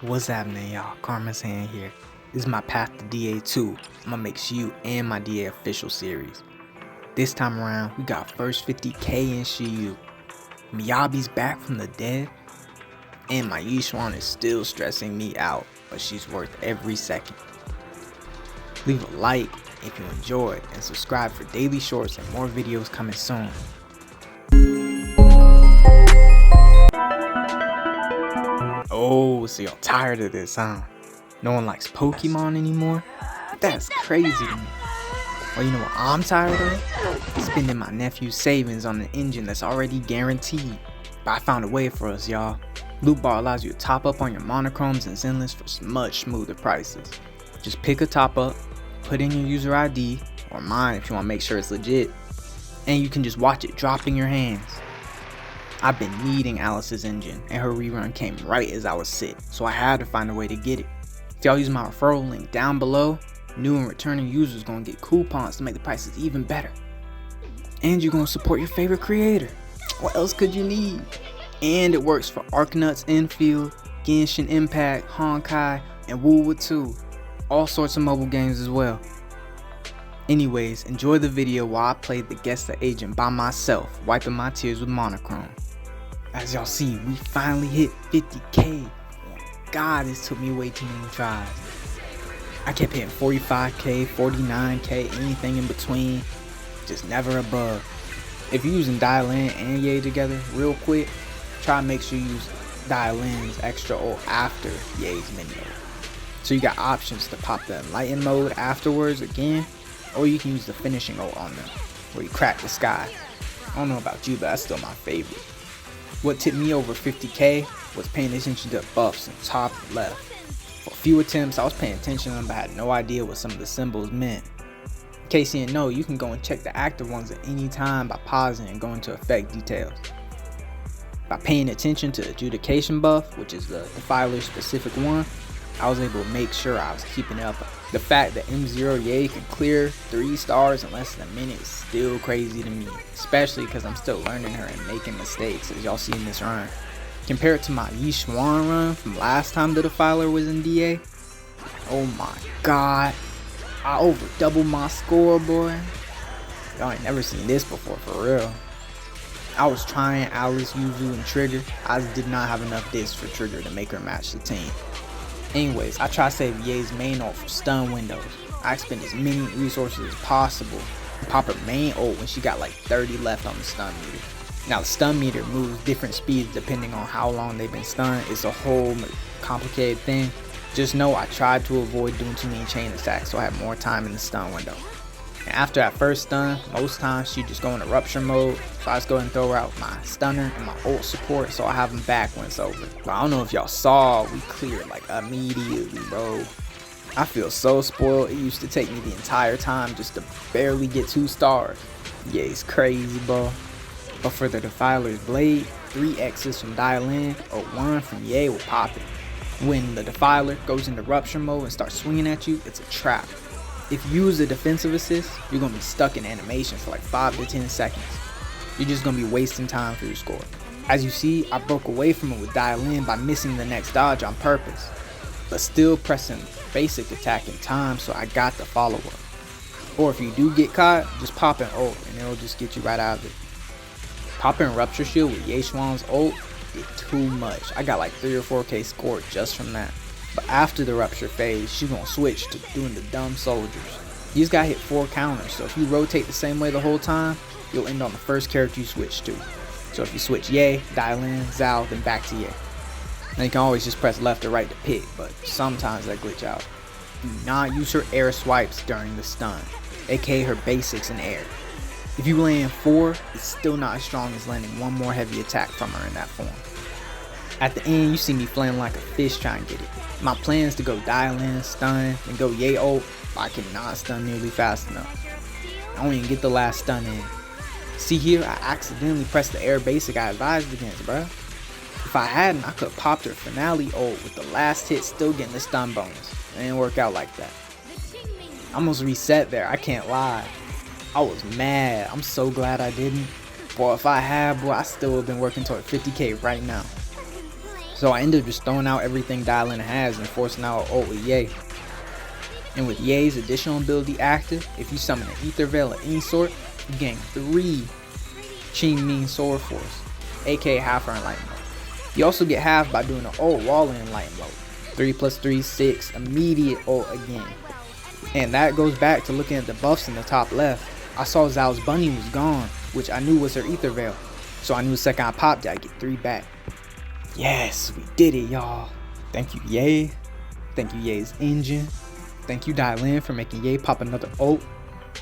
What's happening, y'all? Karma's Hand here. This is my path to DA2. I'm gonna make Shiyu and my DA official series. This time around, we got first 50k in Shiyu. Miyabi's back from the dead, and my Yixuan is still stressing me out, but she's worth every second. Leave a like if you enjoyed, and subscribe for daily shorts and more videos coming soon. Oh, so y'all tired of this, huh? No one likes Pokemon anymore? That's crazy to me. Well, you know what I'm tired of? Spending my nephew's savings on an engine that's already guaranteed. But I found a way for us, y'all. Loot Bar allows you to top up on your monochromes and Zenless for much smoother prices. Just pick a top up, put in your user ID, or mine if you want to make sure it's legit, and you can just watch it drop in your hands. I've been needing Alice's engine, and her rerun came right as I was sick, so I had to find a way to get it. If y'all use my referral link down below, new and returning users gonna get coupons to make the prices even better. And you're gonna support your favorite creator. What else could you need? And it works for Arknuts Infield, Genshin Impact, Honkai, and Woowa 2. All sorts of mobile games as well. Anyways, enjoy the video while I played the Guess the Agent by myself, wiping my tears with monochrome. As y'all see, we finally hit 50k. God, this took me way too many tries. I kept hitting 45k, 49k, anything in between, just never above. If you're using Dial-In and Yay together, real quick, try to make sure you use Dial-In's extra ult after Yay's mini ult. So you got options to pop the Enlighten mode afterwards again, or you can use the finishing ult on them, where you crack the sky. I don't know about you, but that's still my favorite. What tipped me over 50k was paying attention to buffs in top left. For a few attempts, I was paying attention to them, but I had no idea what some of the symbols meant. In case you didn't know, you can go and check the active ones at any time by pausing and going to effect details. By paying attention to the adjudication buff, which is the Defiler specific one, I was able to make sure I was keeping up. The fact that M0 Yay can clear 3 stars in less than a minute is still crazy to me, especially because I'm still learning her and making mistakes, as y'all see in this run. Compared to my Yixuan run from last time the Defiler was in DA, oh my god, I over doubled my score, boy. Y'all ain't never seen this before, for real. I was trying Alice, Yuzu, and Trigger. I just did not have enough discs for Trigger to make her match the team. Anyways, I try to save Ye's main ult for stun windows. I expend as many resources as possible and pop her main ult when she got like 30 left on the stun meter. Now the stun meter moves different speeds depending on how long they've been stunned. It's a whole complicated thing. Just know I tried to avoid doing too many chain attacks so I had more time in the stun window. And after that first stun, most times she just go into rupture mode, so I just go ahead and throw out my stunner and my ult support so I have them back when it's over. But I don't know if y'all saw, we cleared like immediately, bro. I feel so spoiled. It used to take me the entire time just to barely get 2 stars. Yeah, it's crazy, bro. But for the Defiler's blade, 3 X's from Dial-In or 1 from Yay will pop it. When the Defiler goes into rupture mode and starts swinging at you, it's a trap. If you use a defensive assist, you're going to be stuck in animation for like 5 to 10 seconds. You're just going to be wasting time for your score. As you see, I broke away from it with Dial-In by missing the next dodge on purpose, but still pressing basic attack in time, so I got the follow-up. Or if you do get caught, just pop an ult and it'll just get you right out of it. Popping Rupture Shield with Yixuan's ult did too much. I got like 3 or 4k score just from that. But after the rupture phase, she's gonna switch to doing the dumb soldiers. You just gotta hit 4 counters, so if you rotate the same way the whole time, you'll end on the first character you switch to. So if you switch Yay, Dial-In, Zao, then back to Yay. Now you can always just press left or right to pick, but sometimes that glitch out. Do not use her air swipes during the stun, aka her basics in air. If you land 4, it's still not as strong as landing 1 more heavy attack from her in that form. At the end, you see me flailing like a fish trying to get it. My plan is to go Dial-In, stun, and go Yay ult, but I cannot stun nearly fast enough. I don't even get the last stun in. See here, I accidentally pressed the air basic I advised against, bruh. If I hadn't, I could have popped her finale ult with the last hit still getting the stun bonus. It didn't work out like that. I almost reset there, I can't lie. I was mad. I'm so glad I didn't. Boy, if I had, boy, I still would have been working toward 50k right now. So I ended up just throwing out everything Dialin has and forcing out an ult with Ye. And with Ye's additional ability active, if you summon an Ether Veil of any sort, you gain 3 Qing Ming Sword Force, aka half her Enlightenment mode. You also get half by doing an ult while in Enlightenment mode. 3 plus 3, 6, immediate ult again. And that goes back to looking at the buffs in the top left. I saw Zhao's bunny was gone, which I knew was her Ether Veil. So I knew the second I popped it, I'd get 3 back. Yes, we did it, y'all. Thank you, Ye. Thank you, Ye's engine. Thank you, Dialin, for making Ye pop another ult.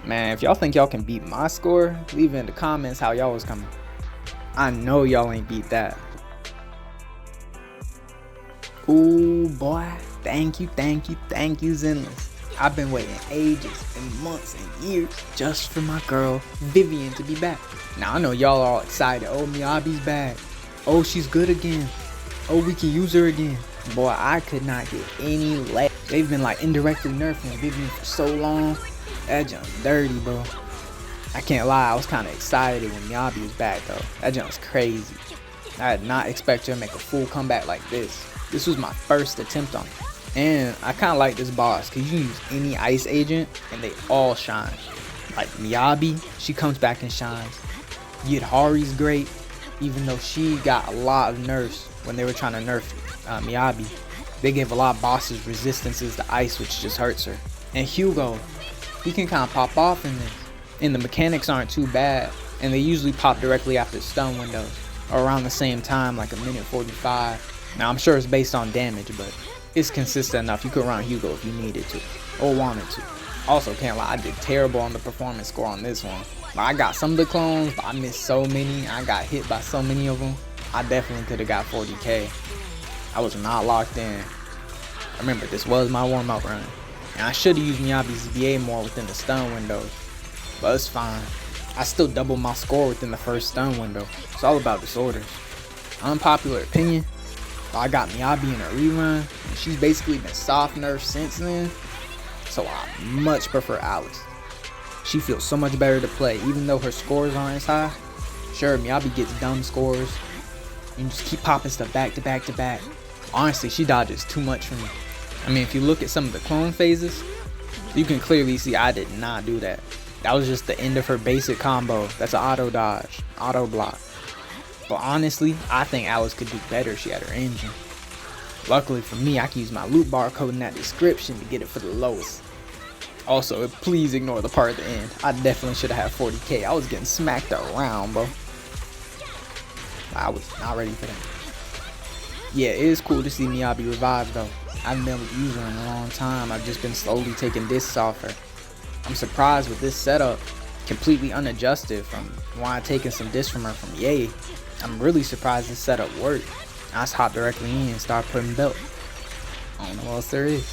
Man, if y'all think y'all can beat my score, leave it in the comments how y'all was coming. I know y'all ain't beat that. Ooh, boy. Thank you, Zenless. I've been waiting ages and months and years just for my girl, Vivian, to be back. Now, I know y'all are all excited. Oh, Miyabi's back. Oh, she's good again. Oh, we can use her again. Boy, I could not get any lag. They've been like indirectly nerfing Vivian for so long. That jump's dirty, bro. I can't lie, I was kind of excited when Miyabi was back though. That jump was crazy. I did not expect her to make a full comeback like this. This was my first attempt on it. And I kind of like this boss because you can use any ice agent and they all shine. Like Miyabi, she comes back and shines. Yidhari's great, even though she got a lot of nerfs when they were trying to nerf Miyabi. They gave a lot of bosses resistances to ice, which just hurts her. And Hugo, he can kind of pop off in this. And the mechanics aren't too bad. And they usually pop directly after stun windows. Or around the same time, like a minute 45. Now I'm sure it's based on damage, but it's consistent enough. You could run Hugo if you needed to. Or wanted to. Also, can't lie, I did terrible on the performance score on this one. I got some of the clones, but I missed so many. I got hit by so many of them. I definitely could have got 40k. I was not locked in. Remember, this was my warm-up run. And I should have used Miyabi's VA more within the stun windows. But it's fine. I still doubled my score within the first stun window. It's all about disorders. Unpopular opinion, but I got Miyabi in a rerun, and she's basically been soft nerfed since then. So I much prefer Alice. She feels so much better to play, even though her scores aren't as high. Sure, Miyabi gets dumb scores. You can just keep popping stuff back to back to back. Honestly, she dodges too much for me. I mean, if you look at some of the clone phases, you can clearly see I did not do that. That was just the end of her basic combo. That's an auto dodge, auto block. But honestly, I think Alice could do better if she had her engine. Luckily for me, I can use my loot bar code in that description to get it for the lowest. Also, please ignore the part at the end. I definitely should have had 40k. I was getting smacked around, bro. I was not ready for that. Yeah, it is cool to see Miyabi revive though. I haven't been able to use her in a long time. I've just been slowly taking discs off her. I'm surprised with this setup, completely unadjusted from why I'm taking some discs from her from Ye. I'm really surprised this setup worked. I just hop directly in and start putting belt. I don't know what else there is.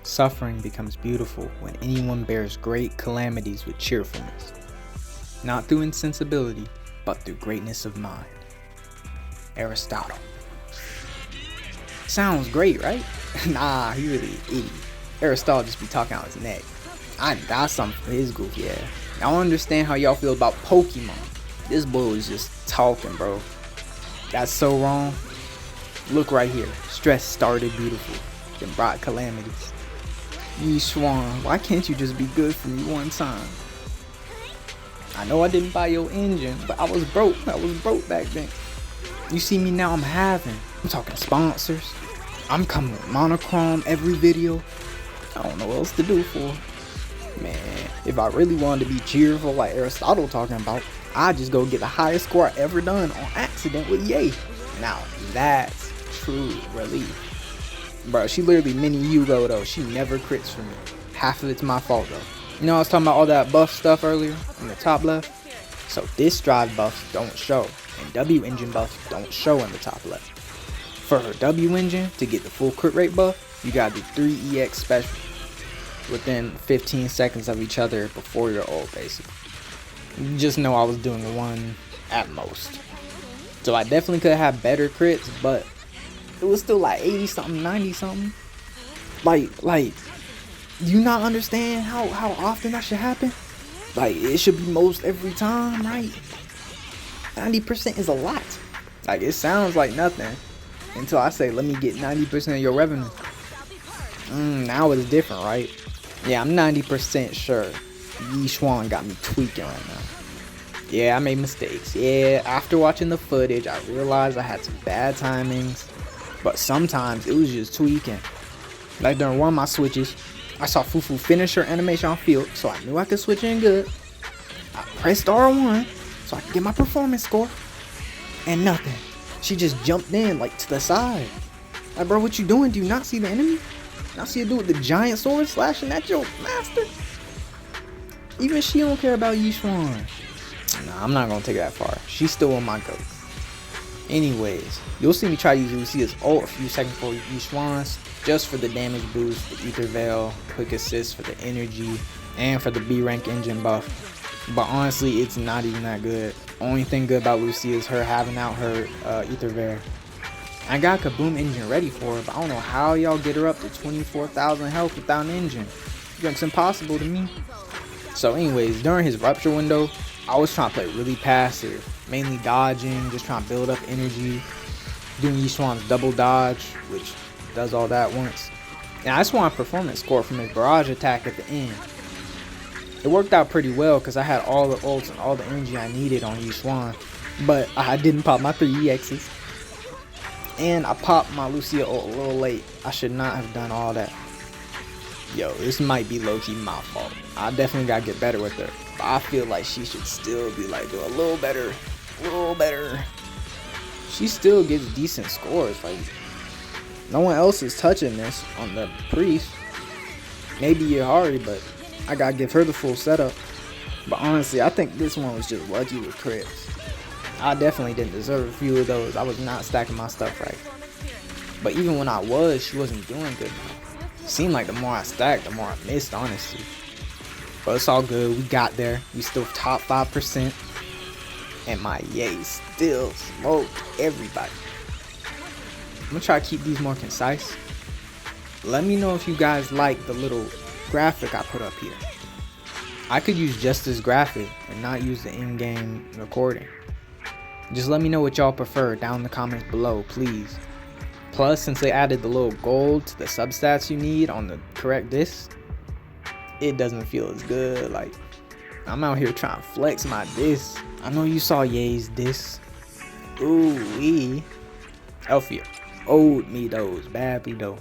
Suffering becomes beautiful when anyone bears great calamities with cheerfulness, not through insensibility, but through greatness of mind. Aristotle. Sounds great, right? Nah, he really an idiot. Aristotle just be talking out his neck. I got something for his goofy ass. I don't understand how y'all feel about Pokemon. This boy was just talking, bro. That's so wrong. Look right here. Stress started beautiful, then brought calamities. Yixuan, why can't you just be good for me one time? I know I didn't buy your engine, but I was broke. I was broke back then. You see me now, I'm having. I'm talking sponsors. I'm coming with monochrome every video. I don't know what else to do for. Man, if I really wanted to be cheerful like Aristotle talking about, I'd just go get the highest score I ever done on accident with Yay. Now, that's true relief. Bro, she literally mini Hugo though. She never crits for me. Half of it's my fault though. You know I was talking about all that buff stuff earlier in the top left? So disc drive buffs don't show, and W engine buffs don't show in the top left. For her W engine, to get the full crit rate buff, you gotta do 3 EX special within 15 seconds of each other before your ult, basically. You just know I was doing one at most. So I definitely could have better crits, but it was still like 80 something, 90 something. Like, do you not understand how often that should happen? Like, it should be most every time, right? 90% is a lot. Like, it sounds like nothing until I say, let me get 90% of your revenue. Now it's different, right? Yeah, I'm 90% sure Yixuan got me tweaking right now. Yeah, I made mistakes. Yeah, after watching the footage, I realized I had some bad timings. But sometimes it was just tweaking. Like during one of my switches, I saw Fufu finish her animation on field, so I knew I could switch in good. I pressed R1 so I could get my performance score. And nothing. She just jumped in like to the side. Like, bro, what you doing? Do you not see the enemy? Not see a dude with the giant sword slashing at your master? Even she don't care about Yixuan. Nah, I'm not gonna take it that far. She's still on my goat. Anyways, you'll see me try to use Lucia's ult a few seconds before Yixuan's, just for the damage boost, the ether veil, quick assist for the energy, and for the B rank engine buff. But honestly, it's not even that good. Only thing good about Lucia is her having out her ether veil. I got Kaboom engine ready for her, but I don't know how y'all get her up to 24,000 health without an engine. It's impossible to me. So anyways, during his rupture window, I was trying to play really passive, mainly dodging, just trying to build up energy, doing Yixuan's double dodge, which does all that once. And I just want a performance score from his barrage attack at the end. It worked out pretty well because I had all the ults and all the energy I needed on Yixuan, but I didn't pop my 3 EXs. And I popped my Lucia ult a little late. I should not have done all that. Yo, this might be low-key my fault. I definitely gotta get better with her. But I feel like she should still be like doing a little better. She still gets decent scores. Like, no one else is touching this on the priest. Maybe Yahari, but I gotta give her the full setup. But honestly, I think this one was just lucky with crits. I definitely didn't deserve a few of those. I was not stacking my stuff right. But even when I was, she wasn't doing good enough. Seemed like the more I stacked, the more I missed, honestly. But it's all good. We got there. We still top 5%. And my Yay still smoked everybody. I'm gonna try to keep these more concise. Let me know if you guys like the little graphic I put up here. I could use just this graphic and not use the in-game recording. Just let me know what y'all prefer down in the comments below, please. Plus, since they added the little gold to the substats you need on the correct disc, it doesn't feel as good. Like, I'm out here trying to flex my disc. I know you saw Yay's disc. Ooh-wee. Elphia owed me those badly though.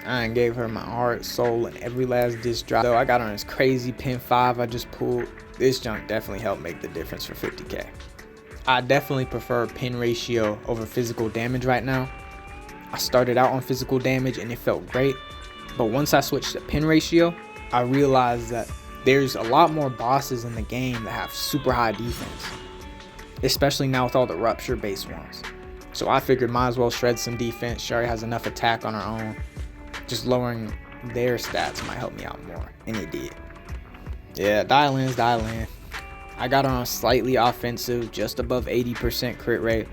I done gave her my heart, soul, and every last disc drop. Though I got on this crazy pin 5 I just pulled. This junk definitely helped make the difference for 50k. I definitely prefer pin ratio over physical damage right now. I started out on physical damage and it felt great, but once I switched to pin ratio, I realized that there's a lot more bosses in the game that have super high defense, especially now with all the rupture based ones. So I figured might as well shred some defense. She already has enough attack on her own. Just lowering their stats might help me out more, and it did. Yeah, dial in. I got her on slightly offensive, just above 80% crit rate.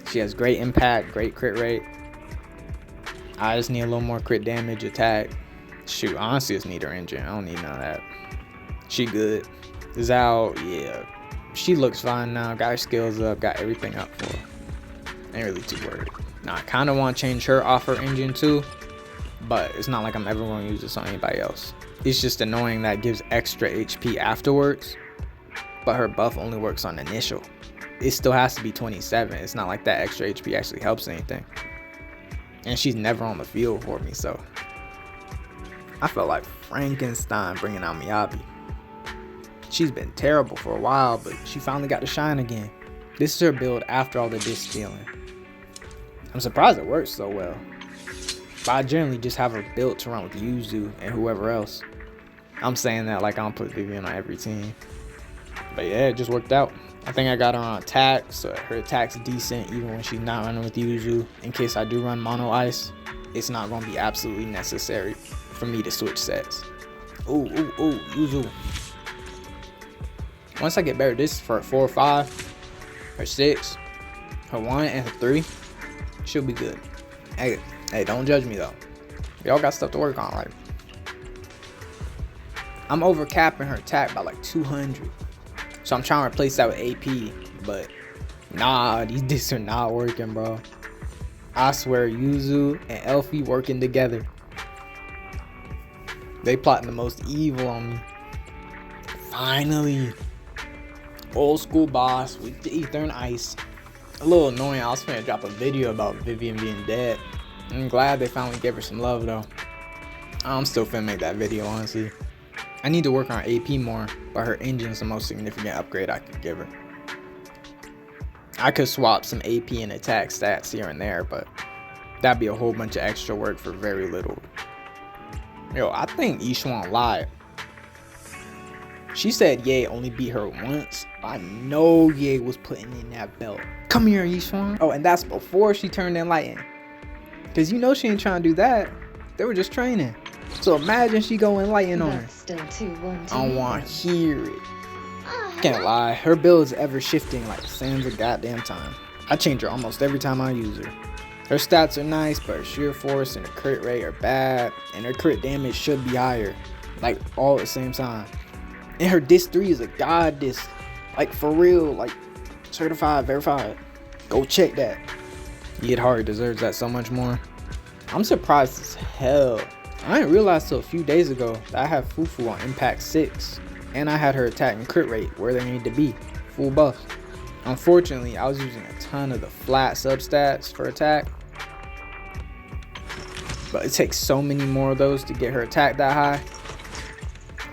She has great impact, great crit rate. I just need a little more crit damage, attack. Shoot, honestly, just need her engine. I don't need none of that. She good. Zhao, yeah. She looks fine now. Got her skills up, got everything up for her. Ain't really too worried. Now I kind of want to change her off her engine too, but it's not like I'm ever going to use this on anybody else. It's just annoying that it gives extra HP afterwards, but her buff only works on initial. It still has to be 27. It's not like that extra HP actually helps anything. And she's never on the field for me, so I felt like Frankenstein bringing out Miyabi. She's been terrible for a while, but she finally got to shine again. This is her build after all the disc stealing. I'm surprised it works so well. But I generally just have her built to run with Yuzu and whoever else. I'm saying that like I don't put Vivian on every team. But yeah, it just worked out. I think I got her on attack, so her attack's decent even when she's not running with Yuzu. In case I do run mono ice, it's not going to be absolutely necessary for me to switch sets. Ooh, Yuzu. Once I get better, this is for her 4 or 5, her 6, her 1, and her 3. She'll be good. Hey, don't judge me though. Y'all got stuff to work on, right? I'm over capping her attack by like 200. So I'm trying to replace that with AP, but nah, these discs are not working, bro. I swear, Yuzu and Elfie working together. They plotting the most evil on me. Finally. Old school boss with the ether and ice. A little annoying. I was finna drop a video about Vivian being dead. I'm glad they finally gave her some love though. I'm still finna make that video, honestly. I need to work on AP more, but her engine's the most significant upgrade I could give her. I could swap some AP and attack stats here and there, but that'd be a whole bunch of extra work for very little. Yo, I think Yixuan lied. She said Ye only beat her once. I know Ye was putting in that belt. Come here, Yixuan. Oh, and that's before she turned Enlighten. Cause you know she ain't trying to do that. They were just training. So imagine she go Enlighten on her. I don't want to hear it. Can't lie, her build is ever shifting like sands of goddamn time. I change her almost every time I use her. Her stats are nice, but her sheer force and her crit rate are bad, and her crit damage should be higher, like all at the same time. And her disc 3 is a god disc, like for real, like certified, verified. Go check that. Yet Hard deserves that so much more. I'm surprised as hell. I didn't realize till a few days ago that I have Fufu on Impact 6, and I had her attack and crit rate where they need to be, full buffs. Unfortunately, I was using a ton of the flat substats for attack, but it takes so many more of those to get her attack that high.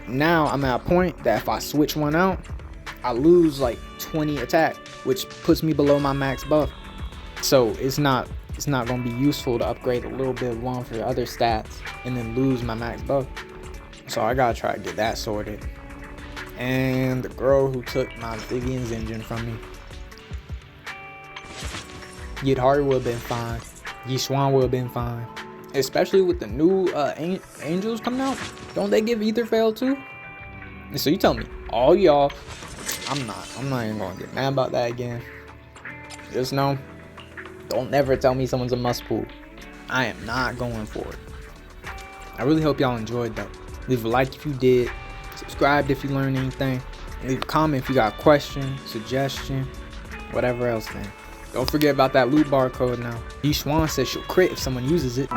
Now I'm at a point that if I switch one out, I lose like 20 attack, which puts me below my max buff. So it's not going to be useful to upgrade a little bit of one for the other stats and then lose my max buff. So I gotta try to get that sorted. And the girl who took my Vivian's engine from me, Yixuan would have been fine. Yixuan would have been fine. Especially with the new angels coming out. Don't they give ether fail too? And so you tell me, all y'all, I'm not even gonna get mad about that again. Just know, don't never tell me someone's a must pull. I am not going for it. I really hope y'all enjoyed though. Leave a like if you did. Subscribe if you learned anything. Leave a comment if you got a question, suggestion, whatever else, man. Don't forget about that loot bar code now. Yixuan says she'll crit if someone uses it.